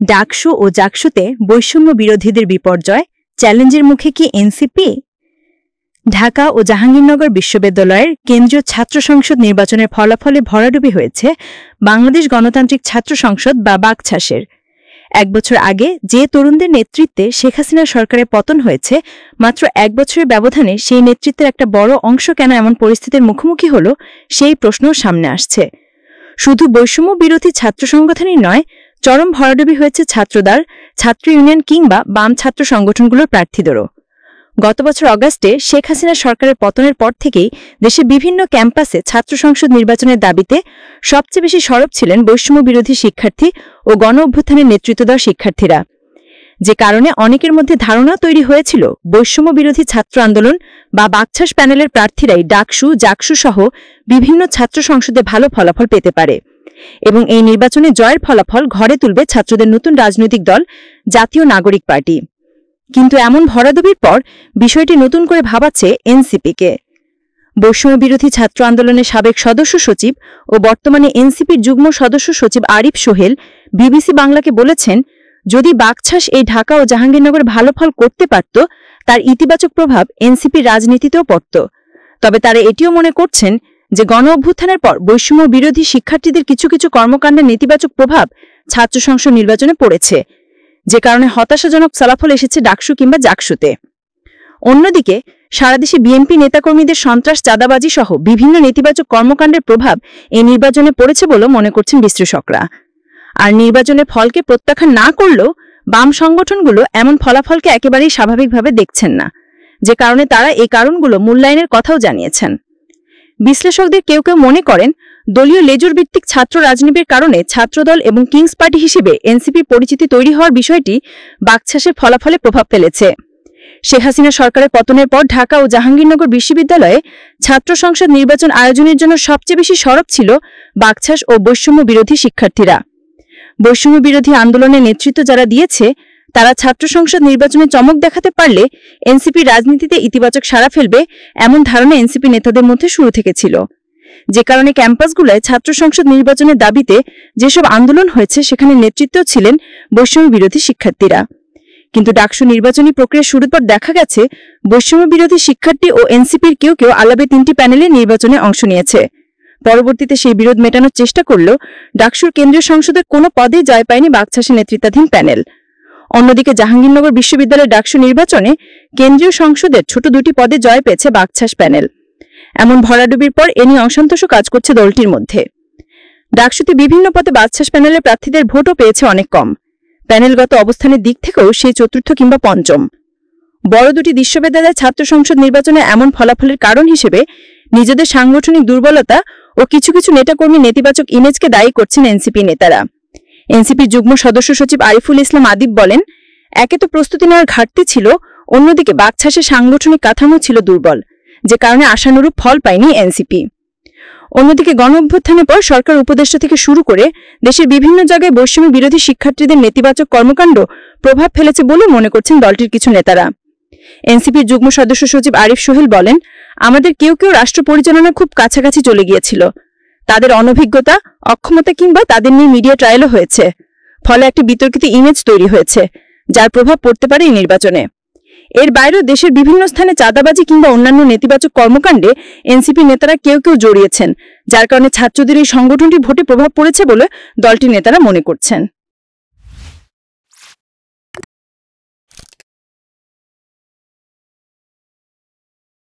ডাকসু ও জাকসুতে বৈষম্য বিরোধীদের বিপর্যয়, চ্যালেঞ্জের মুখে কি এনসিপি? ঢাকা ও জাহাঙ্গীরনগর বিশ্ববিদ্যালয়ের কেন্দ্রীয় ছাত্র সংসদ নির্বাচনের ফলাফলে ভরাডুবি হয়েছে বাংলাদেশ গণতান্ত্রিক ছাত্র সংসদ বা বাকছাসের। ১ বছর আগে যে তরুণদের নেতৃত্বে শেখ হাসিনা সরকারের পতন হয়েছে, মাত্র ১ বছরের ব্যবধানে সেই নেতৃত্বের একটা বড় অংশ কেন এমন পরিস্থিতির মুখোমুখি হল, সেই প্রশ্ন সামনে আসছে। শুধু বৈষম্য বিরোধী ছাত্র সংগঠনই নয়, চরম ভরাডুবি হয়েছে ছাত্রদল, ছাত্র ইউনিয়ন কিংবা বাম ছাত্র সংগঠনগুলোর প্রার্থীদেরও। গত বছর অগাস্টে শেখ হাসিনা সরকারের পতনের পর থেকেই দেশের বিভিন্ন ক্যাম্পাসে ছাত্র সংসদ নির্বাচনের দাবিতে সবচেয়ে বেশি সরব ছিলেন বৈষম্য বিরোধী শিক্ষার্থী ও গণ অভ্যুত্থানের নেতৃত্ব দেওয়া শিক্ষার্থীরা, যে কারণে অনেকের মধ্যে ধারণা তৈরি হয়েছিল বৈষম্য বিরোধী ছাত্র আন্দোলন বা বাকছাস প্যানেলের প্রার্থীরাই ডাকসু, জাকসু সহ বিভিন্ন ছাত্র সংসদে ভালো ফলাফল পেতে পারে এবং এই নির্বাচনে জয়ের ফলাফল ঘরে তুলবে ছাত্রদের নতুন রাজনৈতিক দল জাতীয় নাগরিক পার্টি। কিন্তু এমন ভরাডুবির পর বিষয়টি নতুন করে ভাবাচ্ছে এনসিপিকে। বৈষম্য বিরোধী ছাত্র আন্দোলনের সাবেক সদস্য সচিব ও বর্তমানে এনসিপির যুগ্ম সদস্য সচিব আরিফ সোহেল বিবিসি বাংলাকে বলেছেন, যদি বাকছাস এই ঢাকা ও জাহাঙ্গীরনগরে ভালো ফল করতে পারত, তার ইতিবাচক প্রভাব এনসিপির রাজনীতিতেও পড়ত। তবে তারা এটিও মনে করছেন যে গণ অভ্যুত্থানের পর বৈষম্য বিরোধী শিক্ষার্থীদের কিছু কিছু কর্মকাণ্ডের নেতিবাচক প্রভাব ছাত্র সংসদ নির্বাচনে পড়েছে, যে কারণে হতাশাজনক ফলাফল এসেছে ডাকসু কিংবা জাকসুতে। অন্যদিকে সারা দেশে বিএনপি নেতাকর্মীদের সন্ত্রাস, চাঁদাবাজি সহ বিভিন্ন নেতিবাচক কর্মকাণ্ডের প্রভাব এই নির্বাচনে পড়েছে বলে মনে করছেন বিশ্লেষকরা। আর নির্বাচনের ফলকে প্রত্যাখ্যান না করলেও বাম সংগঠনগুলো এমন ফলাফলকে একেবারেই স্বাভাবিকভাবে দেখছেন না, যে কারণে তারা এই কারণগুলো মূল্যায়নের কথাও জানিয়েছেন। বিশ্লেষকদের কেউ কেউ মনে করেন, দলীয় লেজুর ভিত্তিক ছাত্র রাজনীতির কারণে ছাত্রদল এবং কিংস পার্টি হিসেবে এনসিপির পরিচিতি তৈরি হওয়ার বিষয়টি বাকছাসের ফলাফলে প্রভাব ফেলেছে। শেখ হাসিনা সরকারের পতনের পর ঢাকা ও জাহাঙ্গীরনগর বিশ্ববিদ্যালয়ে ছাত্র সংসদ নির্বাচন আয়োজনের জন্য সবচেয়ে বেশি সরব ছিল বাকছাস ও বৈষম্য বিরোধী শিক্ষার্থীরা। বৈষম্য বিরোধী আন্দোলনের নেতৃত্ব যারা দিয়েছে, তারা ছাত্র সংসদ নির্বাচনে চমক দেখাতে পারলে এনসিপি রাজনীতিতে ইতিবাচক সাড়া ফেলবে এমন ধারণা এনসিপি নেতাদের মধ্যে শুরু থেকে ছিল, যে কারণে ক্যাম্পাসগুলোয় ছাত্র সংসদ নির্বাচনের দাবিতে যেসব আন্দোলন হয়েছে সেখানে নেতৃত্বেও ছিলেন বৈষম্য বিরোধী শিক্ষার্থীরা। কিন্তু ডাকসু নির্বাচনী প্রক্রিয়া শুরুর পর দেখা গেছে বৈষম্য বিরোধী শিক্ষার্থী ও এনসিপির কেউ কেউ আলাদা 3টি প্যানেলে নির্বাচনে অংশ নিয়েছে। পরবর্তীতে সেই বিরোধ মেটানোর চেষ্টা করলেও ডাকসুর কেন্দ্রীয় সংসদের কোনো পদেই জয় পায়নি বাকছাসের নেতৃত্বাধীন প্যানেল। অন্যদিকে জাহাঙ্গীরনগর বিশ্ববিদ্যালয়ের ডাকসু নির্বাচনে কেন্দ্রীয় সংসদের ছোট 2টি পদে জয় পেয়েছে বাকছাস প্যানেল। এমন ভরাডুবির পর এ নিয়ে অসন্তোষ কাজ করছে দলটির মধ্যে। ডাকসুতে বিভিন্ন পদে বাকছাস প্যানেলের প্রার্থীদের ভোটও পেয়েছে অনেক কম। প্যানেলগত অবস্থানের দিক থেকেও সেই 4র্থ কিংবা 5ম। বড় 2টি বিশ্ববিদ্যালয়ের ছাত্র সংসদ নির্বাচনে এমন ফলাফলের কারণ হিসেবে নিজেদের সাংগঠনিক দুর্বলতা ও কিছু কিছু নেতাকর্মীর নেতিবাচক ইমেজকে দায়ী করছেন এনসিপি নেতারা। এনসিপির যুগ্ম সদস্য সচিব আরিফুল ইসলাম আদিব বলেন, একে তো প্রস্তুতি নেওয়ার ঘাটতি ছিল, অন্যদিকে বাকছাসের সাংগঠনিক কাঠামো ছিল দুর্বল, যে কারণে আশানুরূপ ফল পায়নি এনসিপি। অন্যদিকে গণ অভ্যুত্থানের পর সরকার উপদেষ্টা থেকে শুরু করে দেশের বিভিন্ন জায়গায় বৈষম্য বিরোধী শিক্ষার্থীদের নেতিবাচক কর্মকাণ্ড প্রভাব ফেলেছে বলে মনে করছেন দলটির কিছু নেতারা। এনসিপির যুগ্ম সদস্য সচিব আরিফ সোহেল বলেন, আমাদের কেউ কেউ রাষ্ট্র পরিচালনা খুব কাছাকাছি চলে গিয়েছিল। তাদের অনভিজ্ঞতা, অক্ষমতা কিংবা তাদের নিয়ে মিডিয়া ট্রায়ালও হয়েছে, ফলে একটি বিতর্কিত ইমেজ তৈরি হয়েছে, যার প্রভাব পড়তে পারে এই নির্বাচনে। এর বাইরেও দেশের বিভিন্ন স্থানে চাঁদাবাজি কিংবা অন্যান্য নেতিবাচক কর্মকাণ্ডে এনসিপি নেতারা কেউ কেউ জড়িয়েছেন, যার কারণে ছাত্রদের এই সংগঠনটি ভোটে প্রভাব পড়েছে বলে দলটির নেতারা মনে করছেন।